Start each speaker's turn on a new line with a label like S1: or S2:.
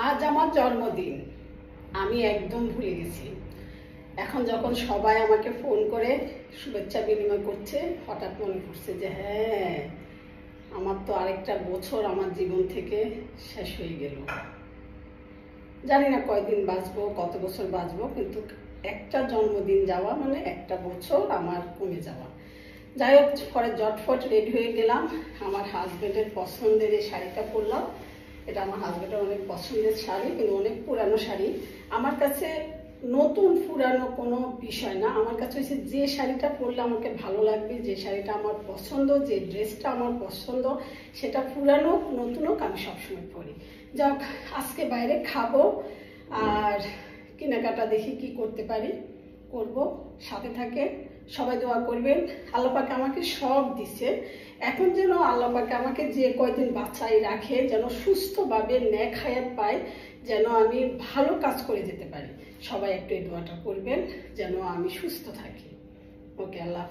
S1: আজ আমার জন্মদিন, আমি একদম ভুলে গেছি। এখন যখন সবাই আমাকে ফোন করে শুভেচ্ছা বিনিময় করছে, হঠাৎ মনে পড়ছে যে হ্যাঁ, আমার তো আরেকটা বছর আমার জীবন থেকে শেষ হয়ে গেল। জানি না কয়দিন বাঁচবো, কত বছর বাঁচবো, কিন্তু একটা জন্মদিন যাওয়া মানে একটা বছর আমার কমে যাওয়া। যাই হোক, পরে জটফট রেডি হয়ে গেলাম। আমার হাজবেন্ডের পছন্দের এই শাড়িটা পরলাম। এটা আমার হাজবেন্ডের অনেক পছন্দের শাড়ি, কিন্তু অনেক পুরানো শাড়ি। আমার কাছে নতুন পুরানো কোনো বিষয় না, আমার কাছে হচ্ছে যে শাড়িটা পরলে আমাকে ভালো লাগবে, যে শাড়িটা আমার পছন্দ, যে ড্রেসটা আমার পছন্দ, সেটা পুরানো নতুন হোক আমি সবসময় পরি। যাক, আজকে বাইরে খাবো আর কেনাকাটা দেখি কি করতে পারি, করব। সাথে থাকে, সবাই দোয়া করবেন। আল্লাহ পাক আমাকে সব দিছে, এখন যেন আল্লাহ পাক আমাকে যে কয়দিন বাঁচাই রাখে, যেন সুস্থভাবে নেক হায়াত পাই, যেন আমি ভালো কাজ করে যেতে পারি। সবাই একটু এই দোয়াটা করবেন যেন আমি সুস্থ থাকি। ওকে, আল্লাহ।